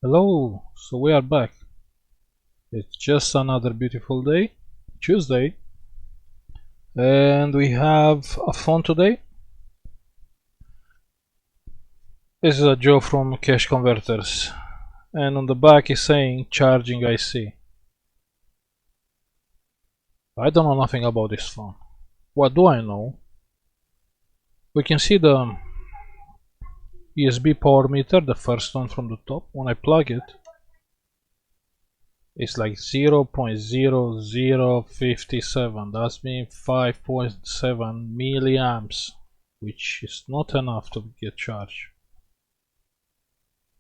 Hello, so we are back. It's just another beautiful day, Tuesday, and we have a phone today. This is a Joe from Cash Converters, and on the back is saying charging IC. I don't know nothing about this phone. What do I know? We can see the USB power meter, the first one from the top. When I plug it, it's like 0.0057. That means 5.7 milliamps, which is not enough to get charged.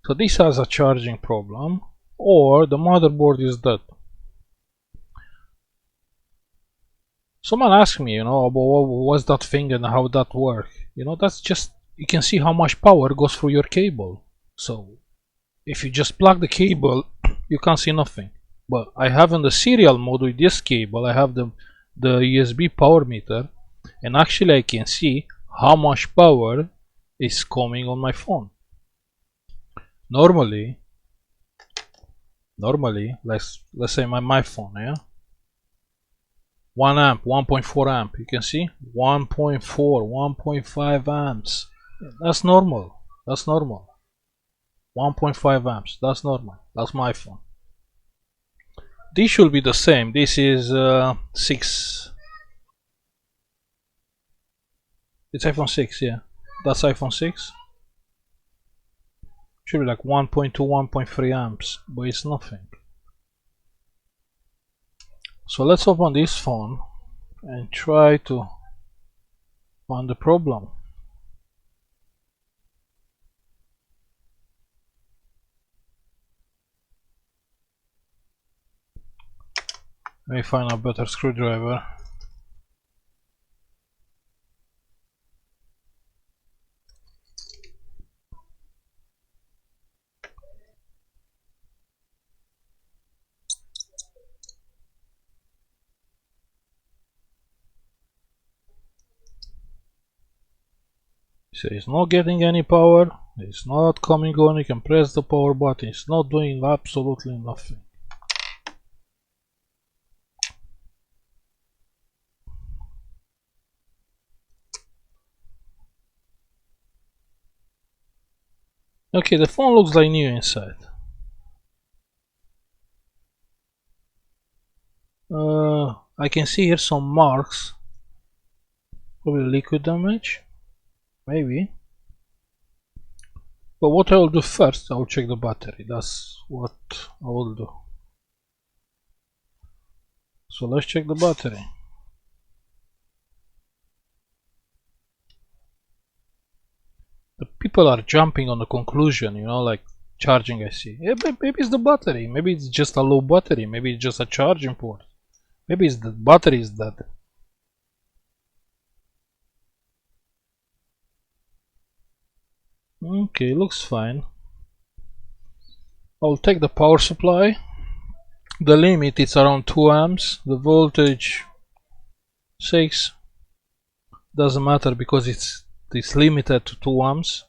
So this has a charging problem, or the motherboard is dead. Someone asked me, about what's that thing and how that works. That's just, you can see how much power goes through your cable. So if you just plug the cable, you can't see nothing. But I have in the serial mode with this cable, I have the USB power meter, and actually I can see how much power is coming on my phone. Normally, let's say my phone, yeah, 1 amp, 1.4 amp, you can see 1.4, 1.5 amps. That's normal. 1.5 amps, that's normal. That's my phone. This should be the same. This is 6. It's iPhone 6, yeah. That's iPhone 6. Should be like 1.2, 1.3 amps, but it's nothing. So let's open this phone and try to find the problem. Let me find a better screwdriver. So it's not getting any power, it's not coming on, you can press the power button, it's not doing absolutely nothing. Okay, the phone looks like new inside. I can see here some marks, probably liquid damage, maybe. But what I will do first, I will check the battery. That's what I will do. So let's check the battery. The people are jumping on the conclusion, like charging IC. Yeah, maybe it's the battery. Maybe it's just a low battery. Maybe it's just a charging port. Maybe it's the battery is dead. Okay, looks fine. I'll take the power supply. The limit is around 2 amps. The voltage 6. Doesn't matter because it's limited to 2 amps.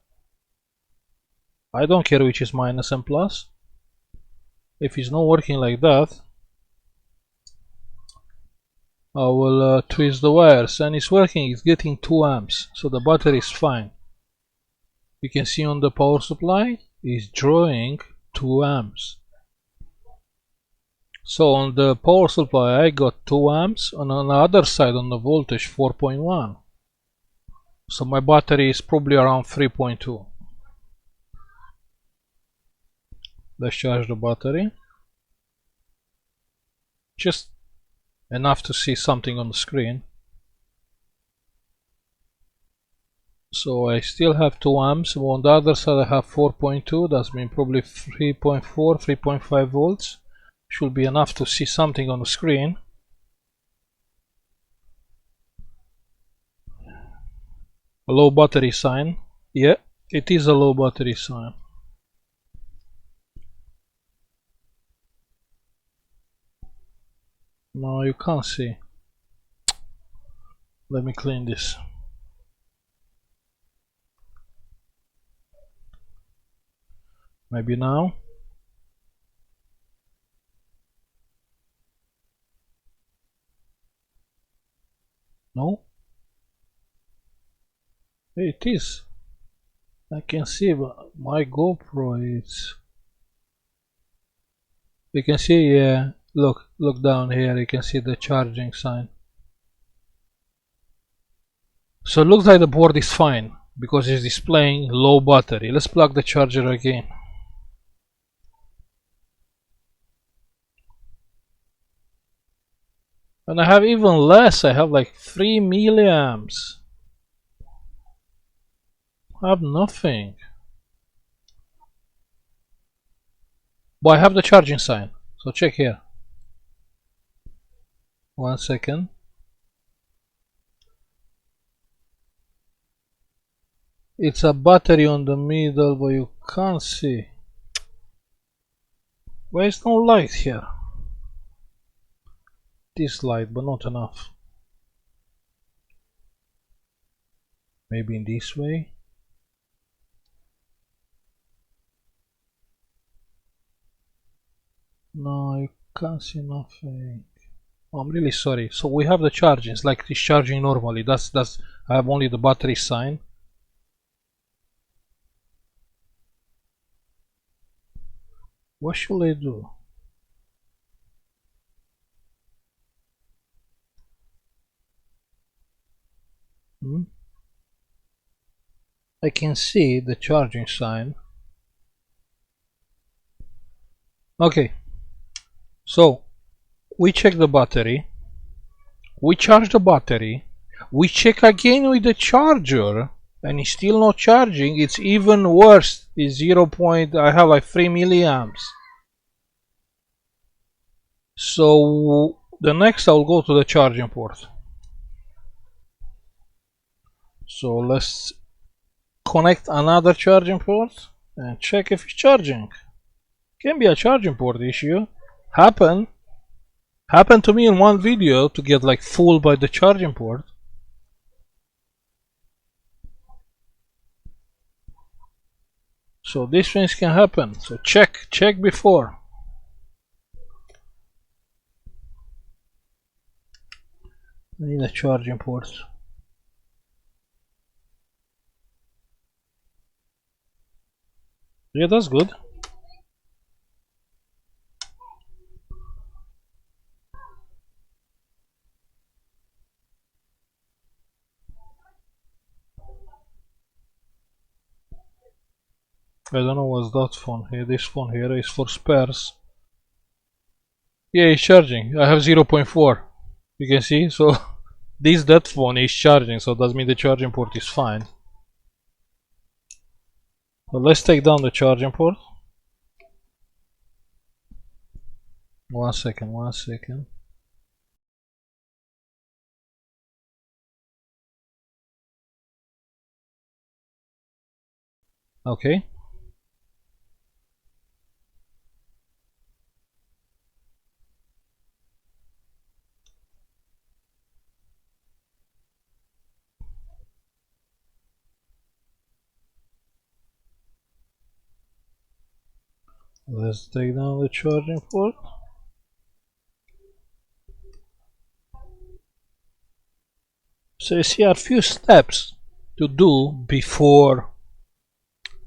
I don't care which is minus and plus. If it's not working like that, I will twist the wires, and it's working. It's getting 2 amps, so the battery is fine. You can see on the power supply is drawing 2 amps. So on the power supply I got 2 amps, and on the other side on the voltage 4.1. So my battery is probably around 3.2. Let's charge the battery. Just enough to see something on the screen. So I still have 2 amps. On the other side I have 4.2. That's mean probably 3.4, 3.5 volts. Should be enough to see something on the screen. A low battery sign. Yeah, it is a low battery sign. No, you can't see. Let me clean this. Maybe now. It is. I can see, but my GoPro is. You can see, yeah. Look down here. You can see the charging sign. So it looks like the board is fine because it's displaying low battery. Let's plug the charger again. And I have even less. I have like 3 milliamps. I have nothing. But I have the charging sign. So check here. 1 second. It's a battery on the middle, but you can't see. Why is no light here? This light, but not enough. Maybe in this way. No, you can't see nothing. Oh, I'm really sorry. So we have the charging. It's like it's charging normally. That's I have only the battery sign. What should I do? I can see the charging sign. Okay. So we check the battery. We charge the battery. We check again with the charger. And it's still not charging. It's even worse. It's 0. I have like 3 milliamps. So the next I'll go to the charging port. So let's connect another charging port and check if it's charging. Can be a charging port issue. Happened to me in one video to get like fooled by the charging port. So these things can happen. So check before. I need a charging port. Yeah, that's good. I don't know what's that phone here. This phone here is for spares. Yeah, it's charging. I have 0.4. You can see. So that phone is charging. So that means the charging port is fine. So let's take down the charging port. 1 second. 1 second. Okay. Let's take down the charging port. So you see a few steps to do before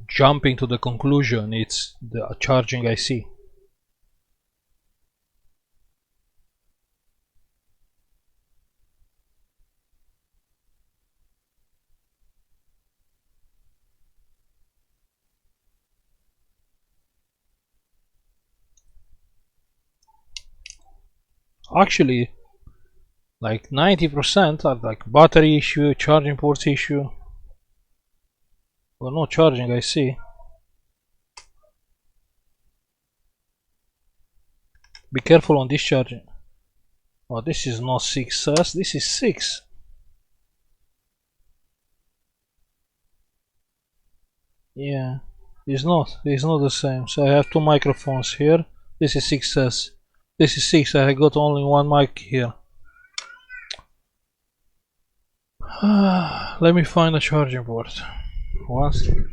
jumping to the conclusion it's the charging IC. Actually, like 90% are like battery issue, charging ports issue, but no charging IC. Be careful on this charging. Oh, this is not 6S, this is 6. Yeah, it's not the same. So I have two microphones here. This is 6S. This is 6. I got only one mic here. Let me find a charging port. One second.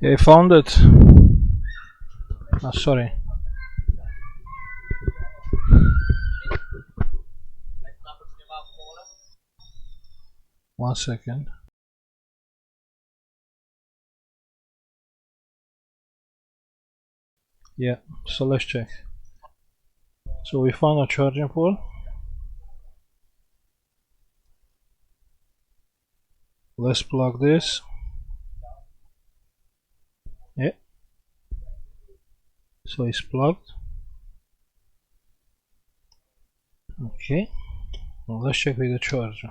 I found it. Oh, sorry. One second. Yeah, so let's check. So we found a charging port. Let's plug this. Yeah. So it's plugged. Okay. Now let's check with the charger.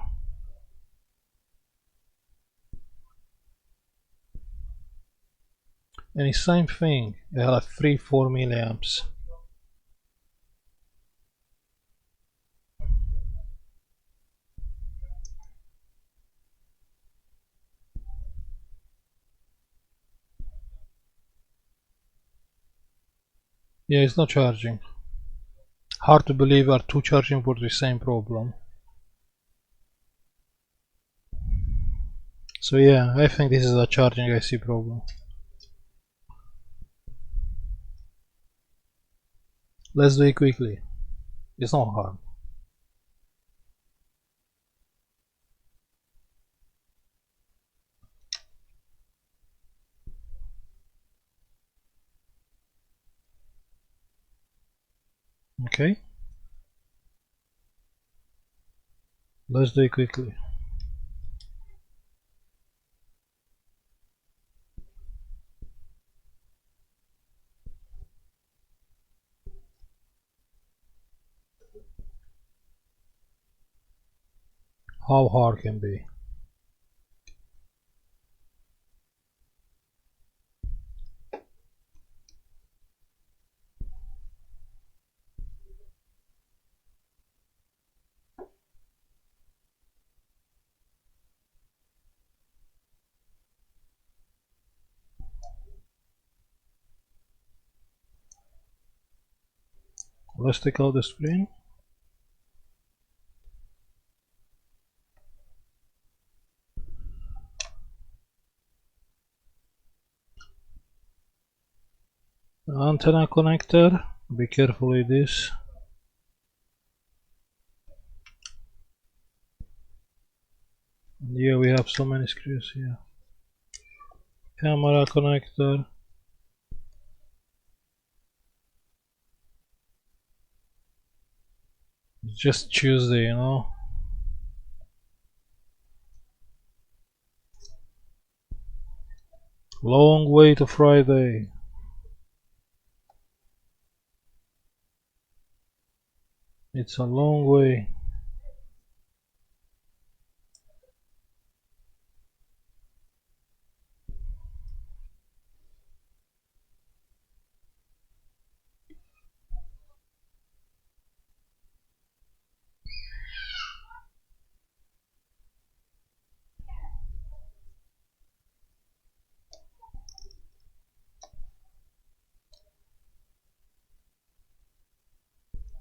And it's same thing. It has 3-4 milliamps. Yeah, it's not charging. Hard to believe are two charging for the same problem. So yeah, I think this is a charging IC problem. Let's do it quickly. It's not hard. Okay. Let's do it quickly. How hard can be. Let's take out the screen. Antenna connector. Be careful with this. And yeah, we have so many screws here. Camera connector. It's just Tuesday, you know. Long way to Friday. It's a long way.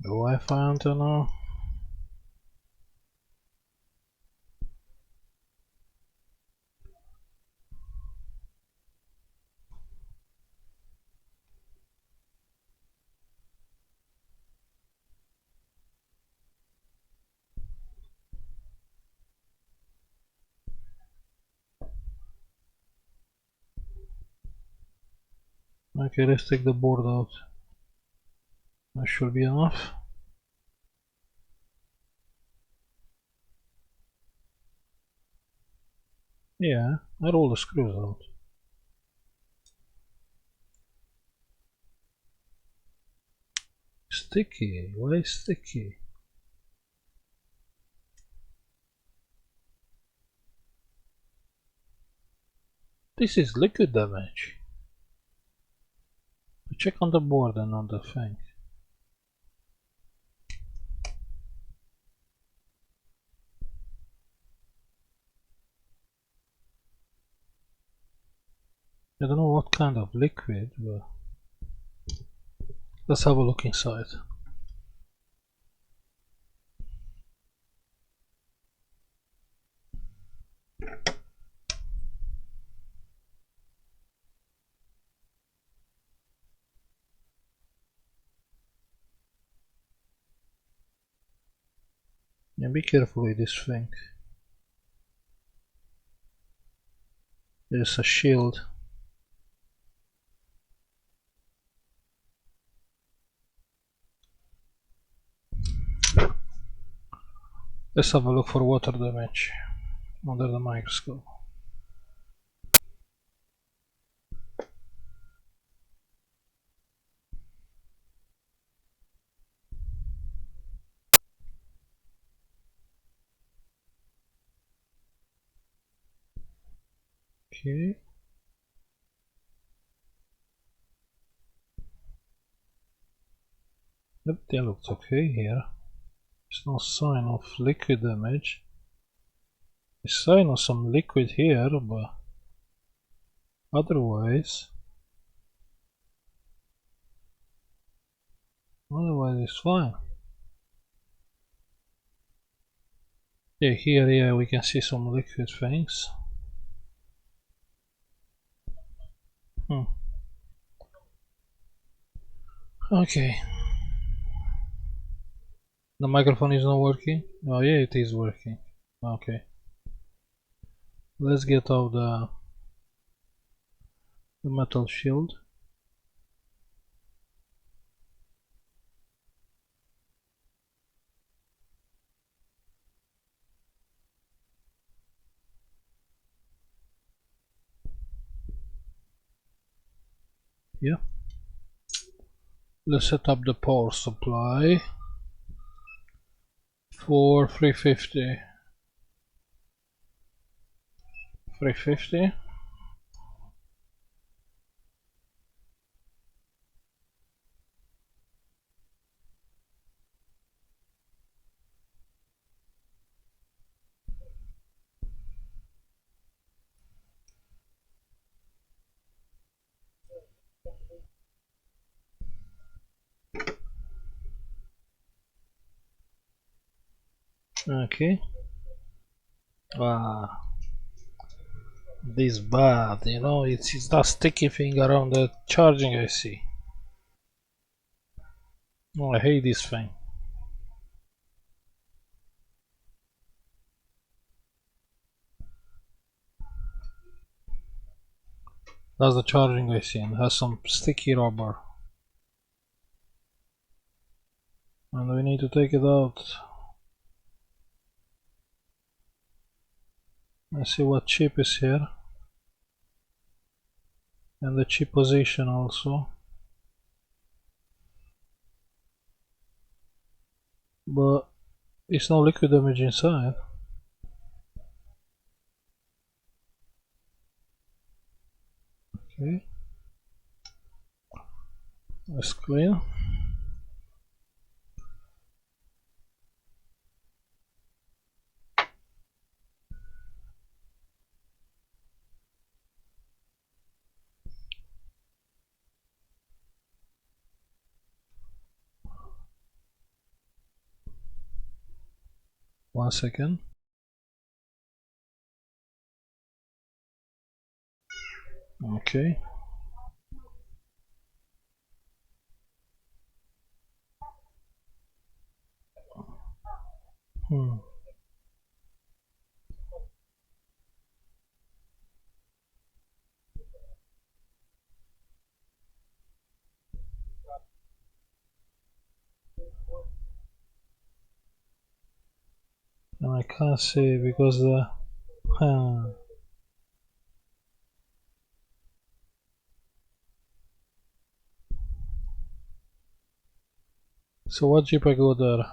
The Wi-Fi antenna. Okay, let's take the board out. That should be enough. Yeah, I roll the screws out. Sticky, why sticky? This is liquid damage. Check on the board and on the thing. I don't know what kind of liquid, but let's have a look inside. Yeah, be careful with this thing. There's a shield. Let's have a look for water damage under the microscope. Okay. Yep, that looks okay here. There's no sign of liquid damage. There's a sign of some liquid here, but otherwise it's fine. Yeah, here we can see some liquid things. Okay. The microphone is not working? Oh yeah, it is working. Okay. Let's get out the metal shield. Yeah. Let's set up the power supply for 350. 350. Okay. Ah, this bad, you know, it's that sticky thing around the charging IC. Oh, I hate this thing. That's the charging IC and it has some sticky rubber. And we need to take it out. Let's see what chip is here. And the chip position also. But it's no liquid damage inside. Okay. Let's clean. One second. Okay. And I can't see because the so what chip I go there?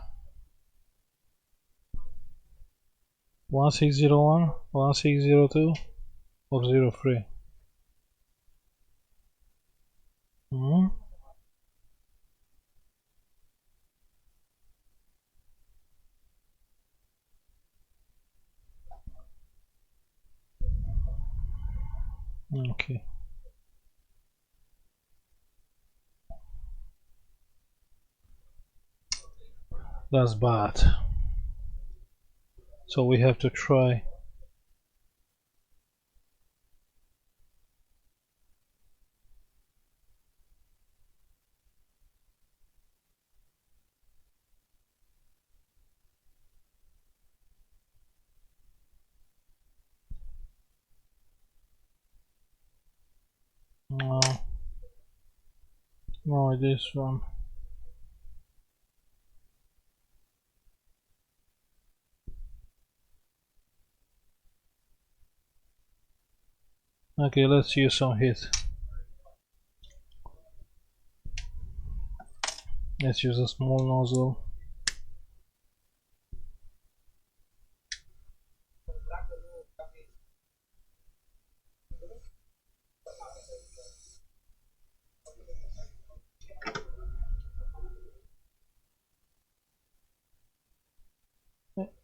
1601, 1602 or 03? Okay. That's bad. So we have to try. No, no, this one. Okay, let's use some heat. Let's use a small nozzle.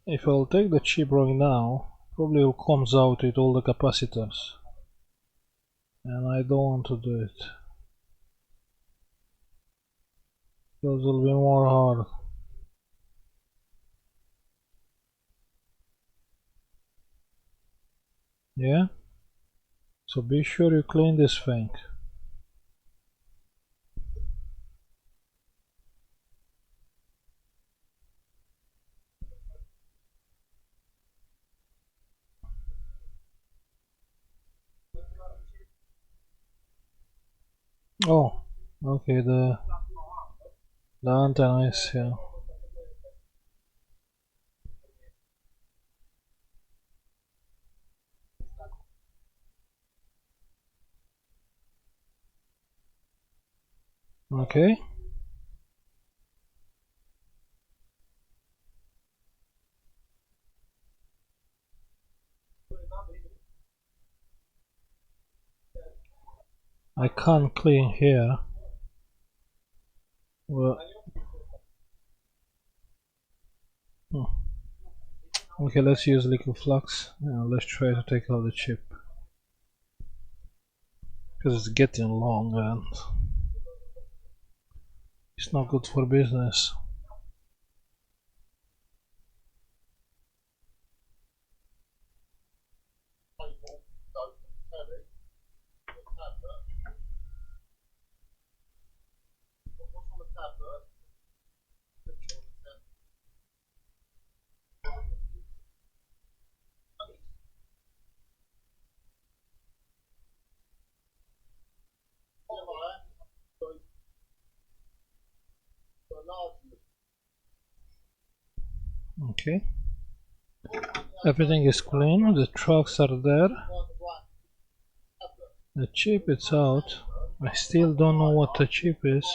If I'll take the chip right now, probably it comes out with all the capacitors. And I don't want to do it. Because it will be more hard. Yeah? So be sure you clean this thing. Oh, okay, the antenna is here. Okay. I can't clean here. Well, okay, let's use liquid flux. Let's try to take out the chip. Because it's getting long and it's not good for business. Okay. Everything is clean, the trucks are there. The chip is out. I still don't know what the chip is.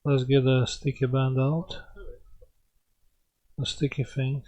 Let's get the sticky band out. The sticky thing.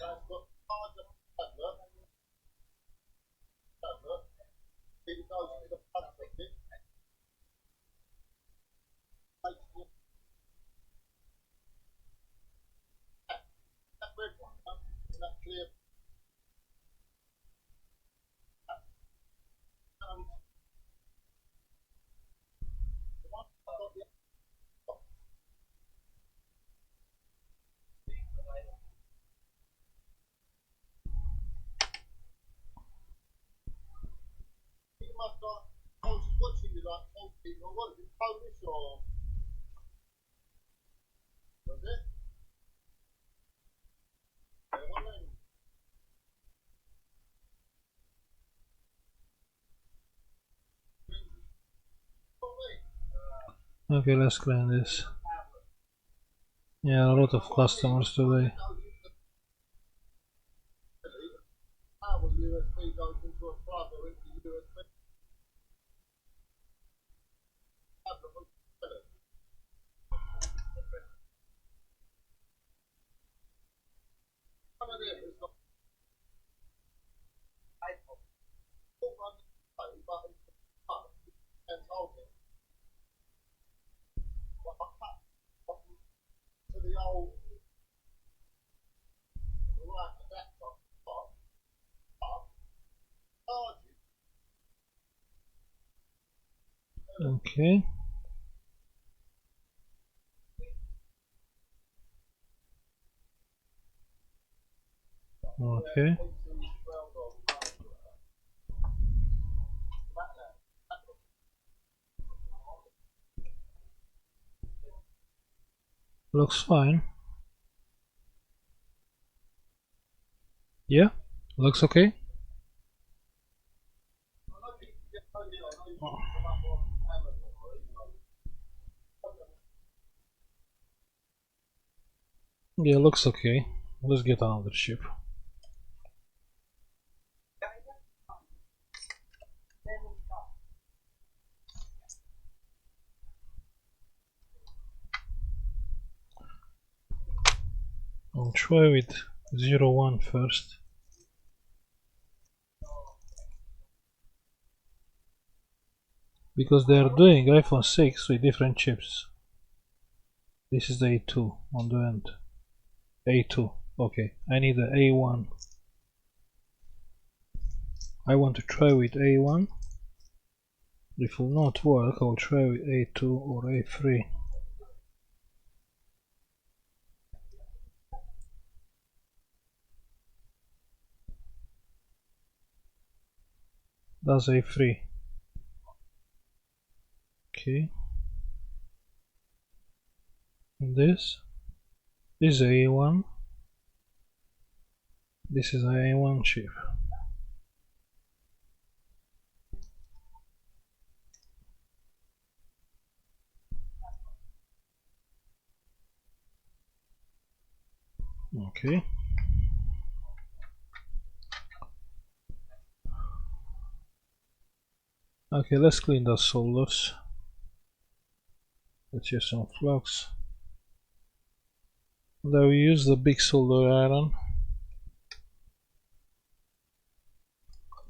Okay, let's clean this. Yeah, a lot of customers today. Okay. Okay. Looks fine. Yeah, looks okay. Yeah, looks okay. Let's get another chip. I'll try with 01 first. Because they are doing iPhone 6 with different chips. This is the A2 on the end. A2. Okay, I need the A1. I want to try with A1. If it will not work, I'll try with A2 or A3. That's A3. Okay. And this is A1. This is A1 chip. Okay. Okay, let's clean the solders. Let's use some flux. And I will use the big solder iron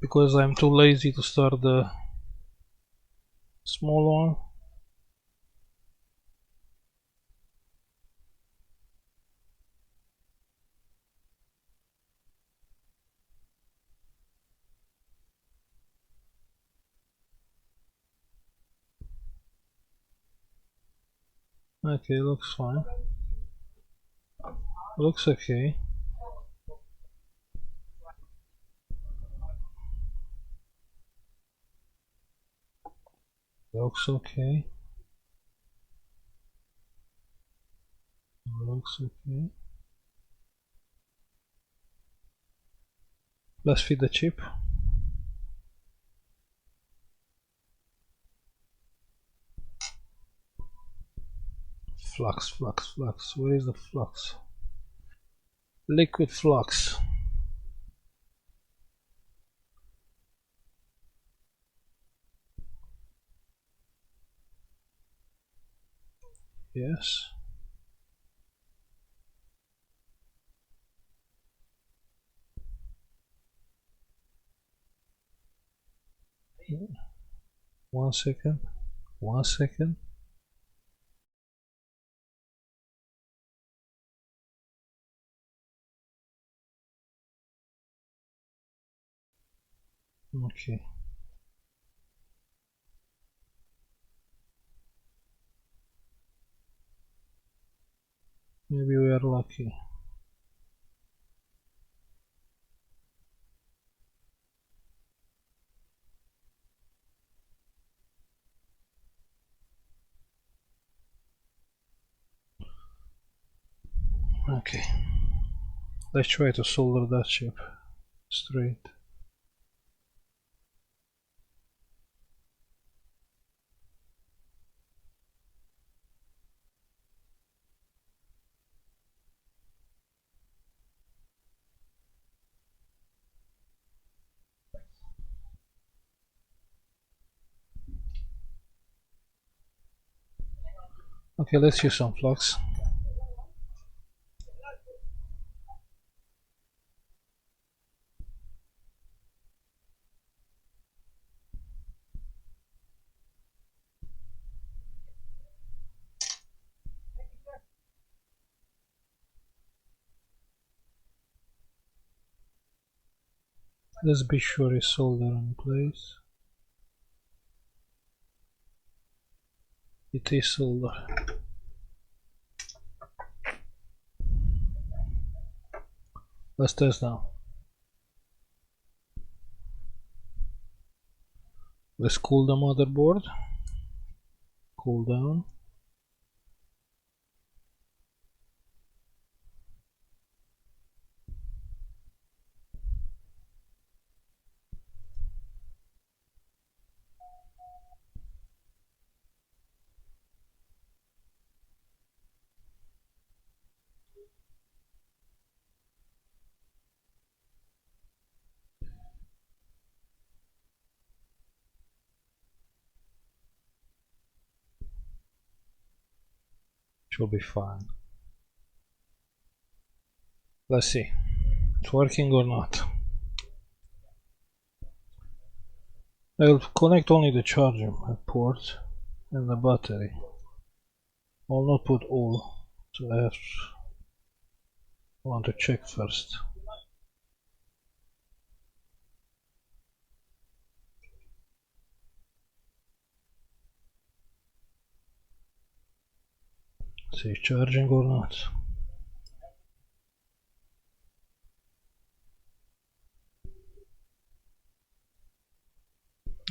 because I'm too lazy to start the small one. Okay, looks fine. Looks okay. Looks okay. Looks okay. Let's feed the chip. Flux, flux, flux. Where is the flux? Liquid flux. Yes. One second. 1 second. Okay. Maybe we are lucky. Okay. Let's try to solder that chip straight. Okay, let's use some flux. Let's be sure it's soldered in place. It is soldered. Let's test now. Let's cool the motherboard. Cool down. Should be fine. Let's see. It's working or not. I'll connect only the charging port and the battery. I'll not put all, so I want to check first. See, charging or not.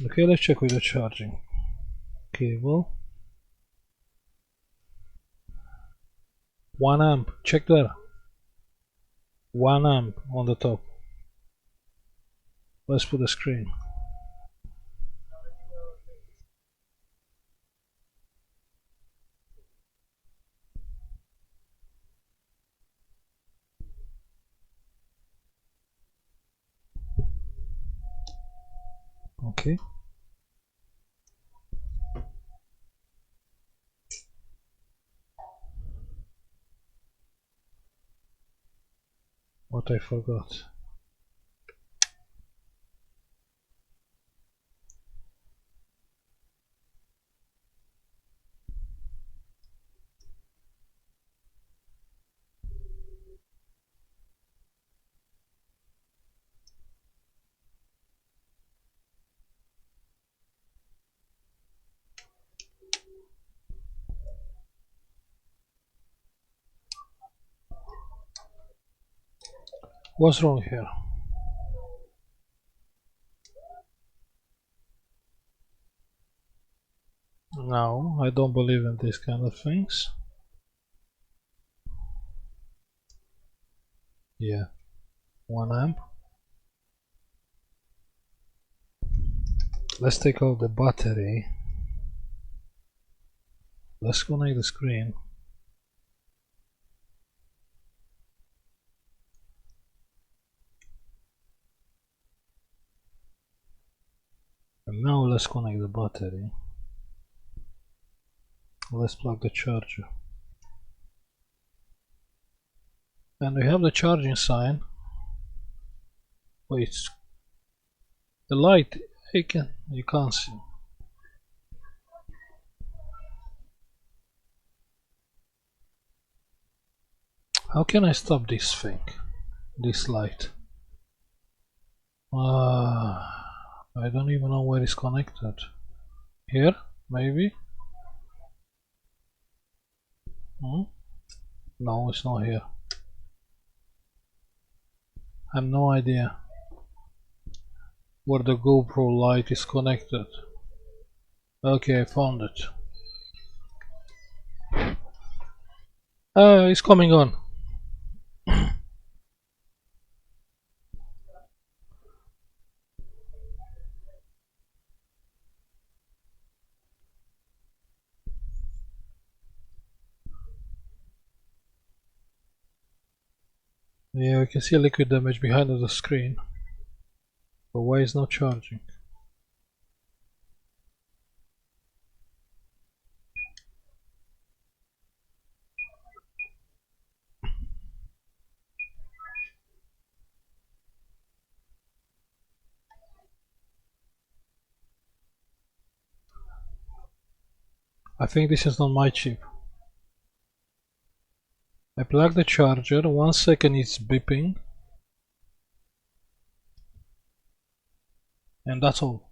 Okay, let's check with the charging cable. 1 amp, check there. 1 amp on the top. Let's put the screen. Okay. What I forgot. What's wrong here? No, I don't believe in these kind of things. Yeah, 1 amp. Let's take out the battery. Let's connect the screen. And now let's connect the battery. Let's plug the charger. And we have the charging sign. Wait, the light, you can't see. How can I stop this thing? This light? I don't even know where it's connected. Here, maybe? No, it's not here. I have no idea where the GoPro light is connected. Okay, I found it. It's coming on. Yeah, we can see a liquid damage behind the screen. But why is not charging? I think this is not my chip. I plug the charger, 1 second it's beeping. And that's all.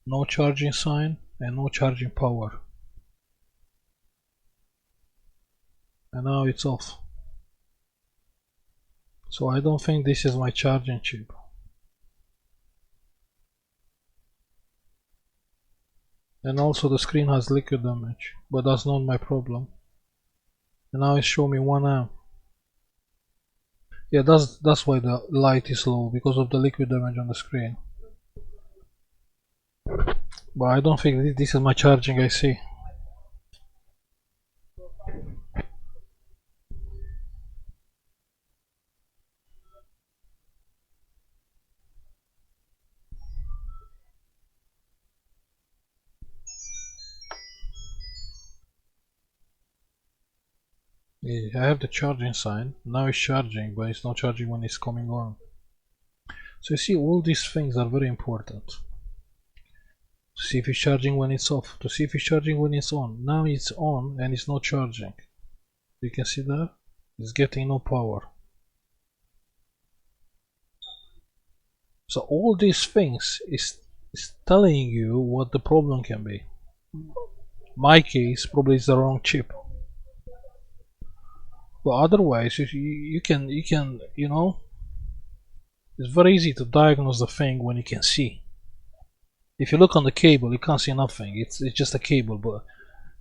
No charging sign and no charging power. And now it's off. So I don't think this is my charging chip. And also the screen has liquid damage, but that's not my problem. And now it's showing me 1 amp. Yeah, that's why the light is low, because of the liquid damage on the screen. But I don't think this is my charging IC. Yeah, I have the charging sign. Now it's charging, but it's not charging when it's coming on. So you see, all these things are very important. To see if it's charging when it's off. To see if it's charging when it's on. Now it's on and it's not charging. You can see that? It's getting no power. So all these things is telling you what the problem can be. My case probably is the wrong chip. But otherwise, you can it's very easy to diagnose the thing when you can see. If you look on the cable, you can't see nothing. It's just a cable, but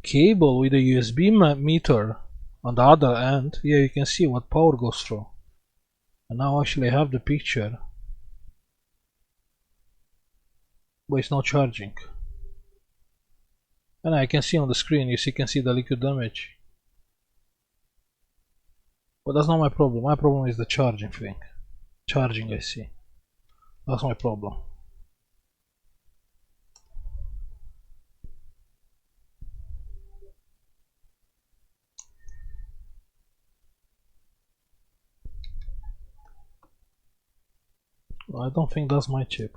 cable with a USB meter on the other end, yeah, you can see what power goes through. And now actually I have the picture, but it's not charging. And I can see on the screen, you can see the liquid damage. But that's not my problem. My problem is the charging thing. Charging, I see. That's my problem. I don't think that's my chip.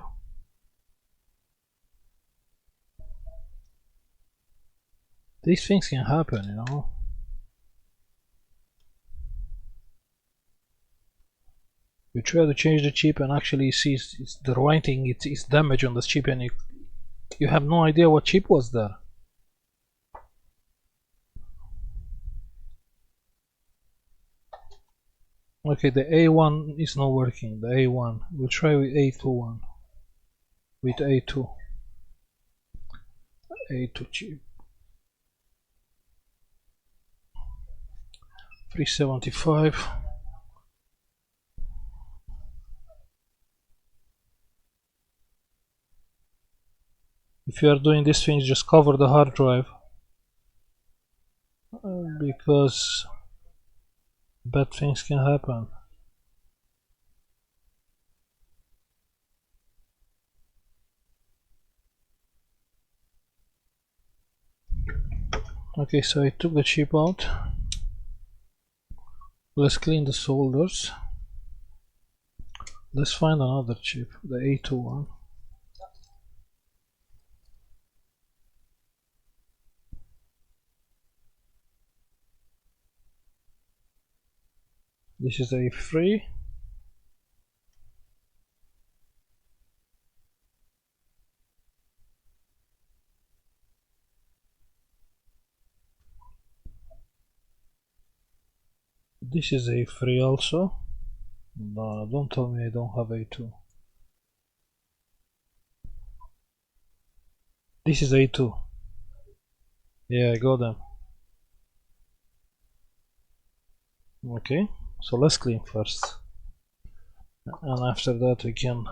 These things can happen, you know. You try to change the chip and actually see it's the writing, it's damage on the chip, and you have no idea what chip was there. Okay, the A1 is not working. The A1. We'll try with A21. With A2. A2 chip. 375. If you are doing these things, just cover the hard drive, because bad things can happen. Okay, so I took the chip out. Let's clean the solders. Let's find another chip, the A2 one. This is A3. This is A3 also. No, don't tell me I don't have A2. This is A2. Yeah, I got them. Okay, so let's clean first. And after that we can...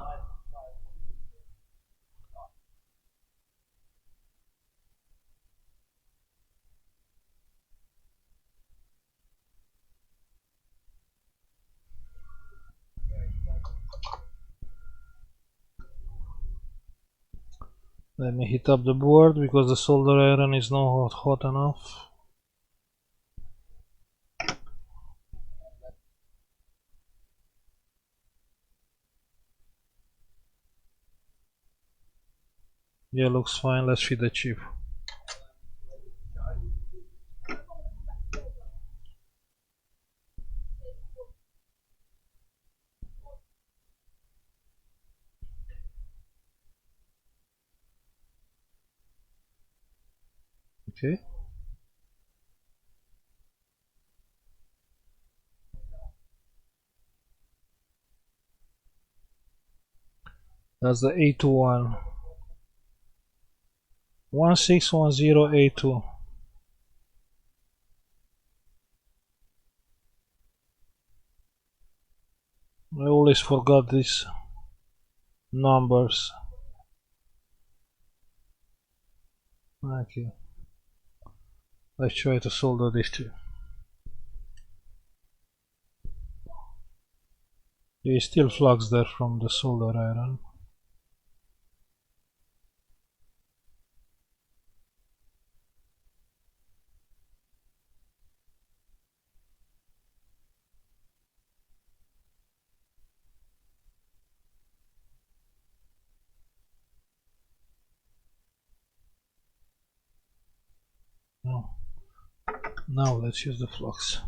Let me heat up the board because the solder iron is not hot enough. Yeah, looks fine. Let's feed the chip. Okay. That's the A2 one. 1610A2. I always forgot these numbers. Okay. Let's try to solder these two. There is still flux there from the solder iron. know. Now let's use the flux.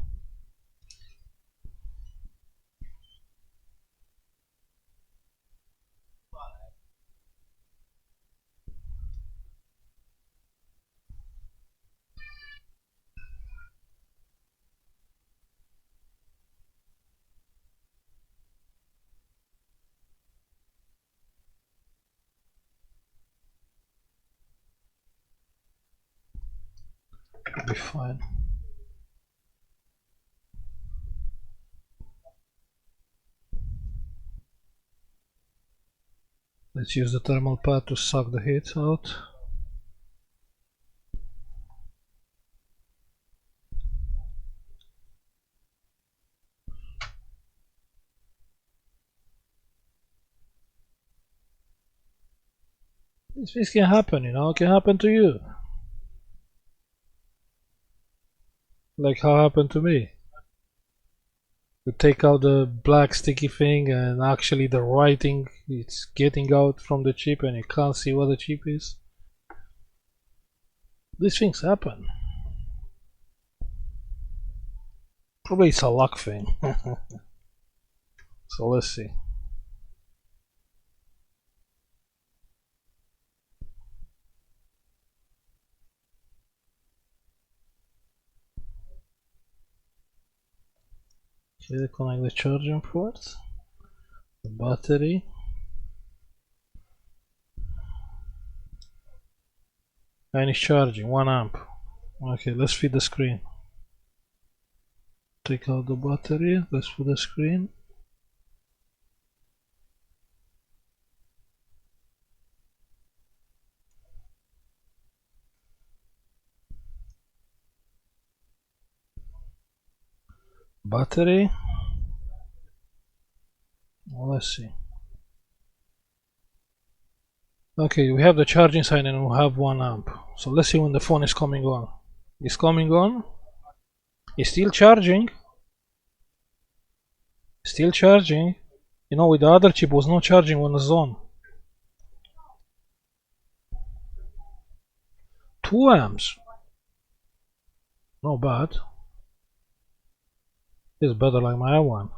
It'll be fine. Let's use the thermal pad to suck the heat out. This can happen, you know, it can happen to you. Like how happened to me. You take out the black sticky thing and actually the writing it's getting out from the chip and you can't see what the chip is. These things happen. Probably it's a luck thing. So let's see. Okay, connect the charging port, the battery, and it's charging 1 amp. Okay, let's feed the screen. Take out the battery, let's put the screen. Battery. Let's see. Okay, we have the charging sign and we have 1 amp. So let's see when the phone is coming on. It's coming on. It's still charging. Still charging. You know, with the other chip was no charging when it's on. 2 amps. Not bad. It's better like my one.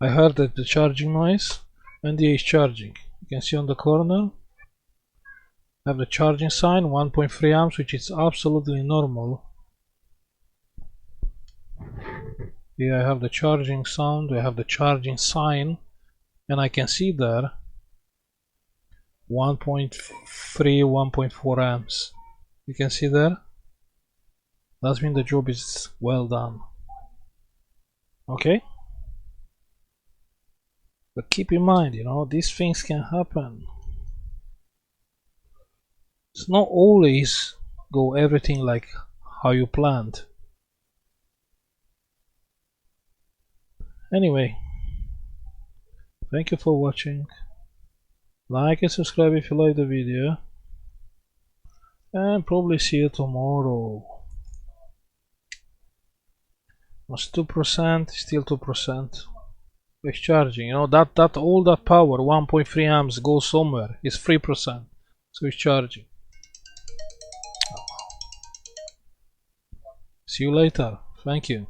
I heard that the charging noise and the is charging. You can see on the corner I have the charging sign 1.3 amps, which is absolutely normal. Here I have the charging sound, I have the charging sign, and I can see there 1.3, 1.4 amps. You can see there? That means the job is well done. Okay? But keep in mind, you know, these things can happen. It's not always go everything like how you planned. Anyway, thank you for watching. Like and subscribe if you like the video. And probably see you tomorrow. Was 2%, still 2%. It's charging, you know, that all that power, 1.3 amps, goes somewhere. It's 3%. So it's charging. See you later. Thank you.